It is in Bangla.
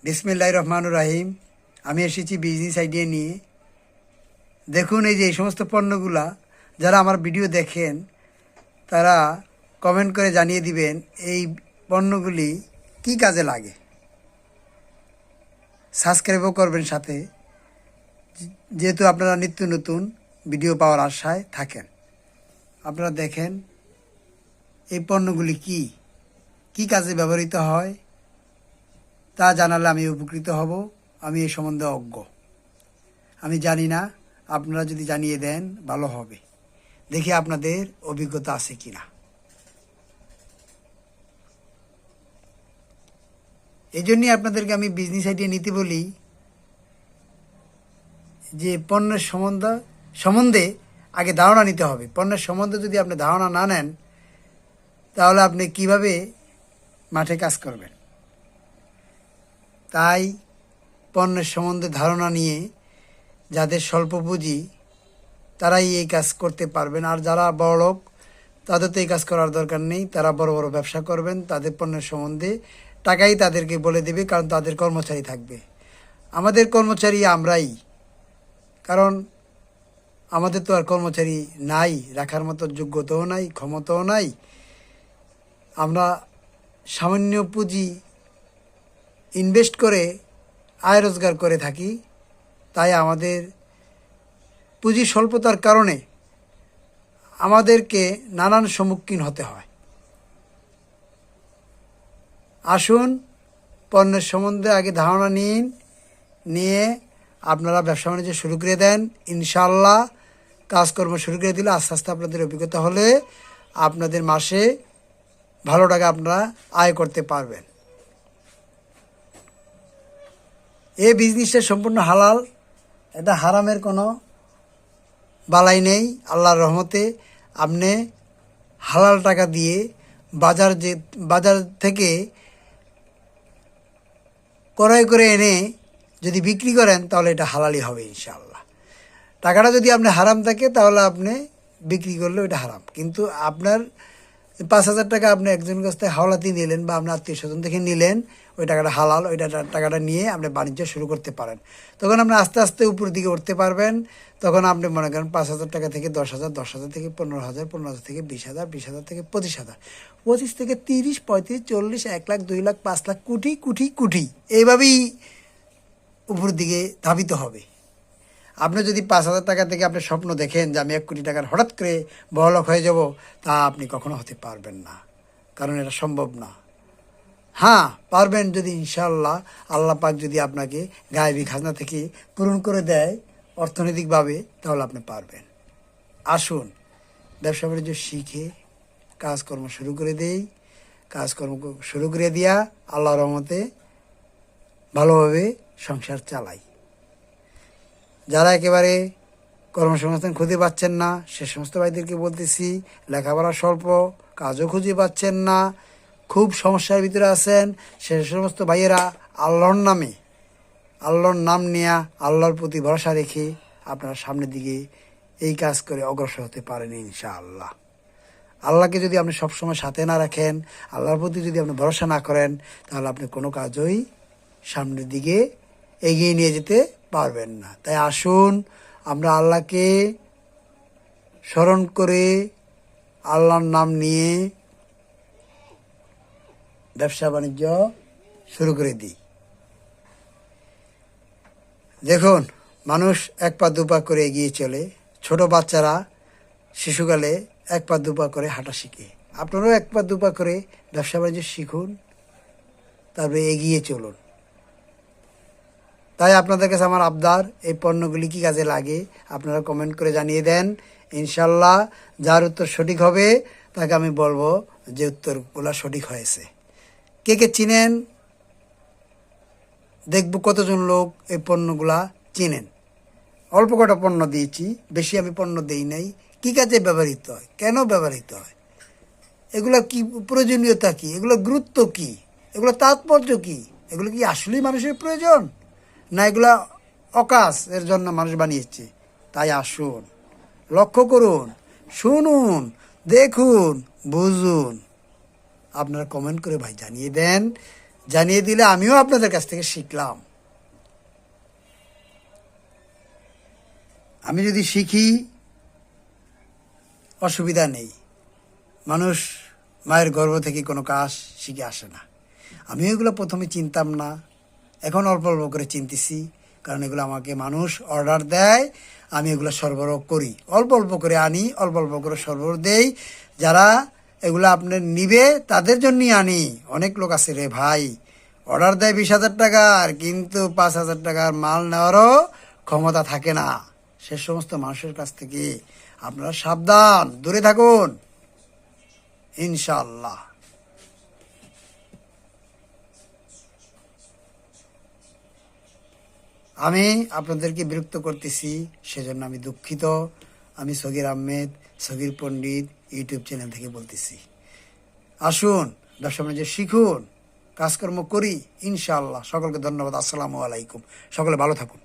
বিসমিল্লাহির রহমানির রহিম। আমি এসেছি বিজনেস আইডিয়া নিয়ে। দেখুন, এই যে এই সমস্ত পণ্যগুলা যারা আমার ভিডিও দেখেন তারা কমেন্ট করে জানিয়ে দিবেন এই পণ্যগুলি কি কাজে লাগে। সাবস্ক্রাইবও করবেন সাথে, যেহেতু আপনারা নিত্য নতুন ভিডিও পাওয়ার আশায় থাকেন। আপনারা দেখেন এই পণ্যগুলি কি কি কাজে ব্যবহৃত হয় তা জানালে আমি উপকৃত হব। আমি এই সম্বন্ধে অজ্ঞ, আমি জানি না। আপনারা যদি জানিয়ে দেন ভালো হবে, দেখি আপনাদের অভিজ্ঞতা আছে কিনা। এই জন্যই আপনাদেরকে আমি বিজনেস আইডিয়া নিতে বলি যে পণ্যের সম্বন্ধে আগে ধারণা নিতে হবে। পণ্যের সম্বন্ধে যদি আপনি ধারণা না নেন তাহলে আপনি কিভাবে মাঠে কাজ করবেন। তাই পণ্যের সম্বন্ধে ধারণা নিয়ে যাদের স্বল্প পুঁজি তারাই এই কাজ করতে পারবেন। আর যারা বড়লোক তাদের তো এই কাজ করার দরকার নেই, তারা বড় বড় ব্যবসা করবেন। তাদের পণ্যের সম্বন্ধে টাকাই তাদেরকে বলে দেবে, কারণ তাদের কর্মচারী থাকবে। আমাদের কর্মচারী আমরাই, কারণ আমাদের তো আর কর্মচারী নাই, রাখার মতো যোগ্যতাও নাই, ক্ষমতাও নাই। আমরা সামান্য পুঁজি ইনভেস্ট করে আয় রোজগার করে থাকি। তাই আমাদের পুঁজি স্বল্পতার কারণে আমাদেরকে নানান সম্মুখীন হতে হয়। আসুন, পণ্যের সম্বন্ধে আগে ধারণা নিয়ে আপনারা ব্যবসা বাণিজ্য শুরু করে দেন। ইনশাল্লাহ কাজকর্ম শুরু করে দিলে আস্তে আস্তে আপনাদের অভিজ্ঞতা হলে আপনাদের মাসে ভালো টাকা আপনারা আয় করতে পারবেন। এই বিজনেসটা সম্পূর্ণ হালাল, এটা হারামের কোনো বালাই নেই। আল্লাহর রহমতে আপনি হালাল টাকা দিয়ে বাজার থেকে ক্রয় করে এনে যদি বিক্রি করেন তাহলে এটা হালালই হবে ইনশাআল্লাহ। টাকাটা যদি আপনি হারাম থাকে তাহলে আপনি বিক্রি করলে ওইটা হারাম। কিন্তু আপনার 5,000 টাকা আপনি একজনের কাছ থেকে হাওলাতি নিলেন বা আপনার আত্মীয় স্বজন থেকে নিলেন, ওই টাকাটা হালাল। ওই টাকাটা নিয়ে আপনি বাণিজ্য শুরু করতে পারেন। তখন আপনি আস্তে আস্তে উপর দিকে উঠতে পারবেন। তখন আপনি মনে করেন 5,000 টাকা থেকে 10,000, 10,000 থেকে 15,000, 15,000 থেকে 20,000, 20,000 থেকে 25,000, 25 থেকে 30, 35, 40, 1 লাখ, 2 লাখ, 5 লাখ, কোটি কোটি কোটি, এইভাবেই উপর দিকে ধাবিত হবে। আপনি যদি 5,000 টাকা থেকে আপনি স্বপ্ন দেখেন যে আমি 1 কোটি টাকার হঠাৎ করে বড়লোক হয়ে যাব, তা আপনি কখনো হতে পারবেন না, কারণ এটা সম্ভব না। হ্যাঁ, পারবেন যদি ইনশাআল্লাহ আল্লাহ পাক যদি আপনাকে গায়েবী খাজনা থেকে পূরণ করে দেয় অর্থনৈতিকভাবে, তাহলে আপনি পারবেন। আসুন, ব্যবসা বাণিজ্য শিখে কাজকর্ম শুরু করে দেই। কাজকর্ম শুরু করে দিয়া আল্লাহর রহমতে ভালোভাবে সংসার চালাই। যারা একেবারে কর্মসংস্থান খুঁজে পাচ্ছেন না, সে সমস্ত ভাইদেরকে বলতেছি, লেখাপড়া স্বল্প, কাজও খুঁজে পাচ্ছেন না, খুব সমস্যার ভিতরে আছেন, সে সমস্ত ভাইয়েরা আল্লাহর নাম নিয়ে আল্লাহর প্রতি ভরসা রেখে আপনারা সামনের দিকে এই কাজ করে অগ্রসর হতে পারেন ইনশাআল্লাহ। আল্লাহকে যদি আপনি সবসময় সাথে না রাখেন, আল্লাহর প্রতি যদি আপনি ভরসা না করেন, তাহলে আপনি কোনো কাজই সামনের দিকে এগিয়ে নিয়ে যেতে পারবেন না। তাই আসুন, আমরা আল্লাহকে স্মরণ করে আল্লাহর নাম নিয়ে ব্যবসা বাণিজ্য শুরু করে দিই। দেখুন, মানুষ 1 পা 2 পা করে এগিয়ে চলে। ছোট বাচ্চারা শিশুকালে 1 পা 2 পা করে হাঁটা শিখে। আপনারাও 1 পা 2 পা করে ব্যবসা বাণিজ্য শিখুন, তারপরে এগিয়ে চলুন। তাই আপনাদের কাছে আমার আবদার, এই পণ্যগুলি কী কাজে লাগে আপনারা কমেন্ট করে জানিয়ে দেন। ইনশাল্লাহ যার উত্তর সঠিক হবে তাকে আমি বলবো যে উত্তরগুলো সঠিক হয়েছে। কে কে চিনেন দেখব, কতজন লোক এই পণ্যগুলা চিনেন। অল্প কটা পণ্য দিয়েছি, বেশি আমি পণ্য দেই নাই। কী কাজে ব্যবহৃত হয়, কেন ব্যবহৃত হয়, এগুলো কি প্রয়োজনীয়তা, কি এগুলো গুরুত্ব, কি এগুলো তাৎপর্য, কি এগুলো কি আসলেই মানুষের প্রয়োজন, না এগুলা অকাশ এর জন্য মানুষ বানিয়েছে। তাই আসুন, লক্ষ্য করুন, শুনুন, দেখুন, বুঝুন। আপনারা কমেন্ট করে ভাই জানিয়ে দেন জানিয়ে দিলে আমিও আপনাদের কাছ থেকে শিখলাম। আমি যদি শিখি অসুবিধা নেই, মানুষ মায়ের গর্ভ থেকে কোনো কাজ শিখে আসে না। আমি এগুলো প্রথমে চিনতাম না, এখন অল্প অল্প করে চিনতেছি, কারণ এগুলো আমাকে মানুষ অর্ডার দেয়, আমি এগুলো সরবরাহ করি, অল্প অল্প করে আনি, অল্প অল্প করে সরবরাহ দেই। যারা এগুলো আপনার নিবে তাদের জন্যই আনি। অনেক লোক আছে রে ভাই, অর্ডার দেয় 20,000 টাকার, কিন্তু 5,000 টাকার মাল নেওয়ারও ক্ষমতা থাকে না। সে সমস্ত মানুষের কাছ থেকে আপনারা সাবধান, দূরে থাকুন ইনশাআল্লাহ। আমি আপনাদেরকে বিরক্ত করতেছি, সেজন্য আমি দুঃখিত। আমি সগির আহমেদ, সগির পণ্ডিত ইউটিউব চ্যানেল থেকে বলতেছি। আসুন ব্যবসা বাণিজ্য শিখুন, কাজকর্ম করি ইনশাআল্লাহ। সকলকে ধন্যবাদ। আসসালামু আলাইকুম। সকলে ভালো থাকুন।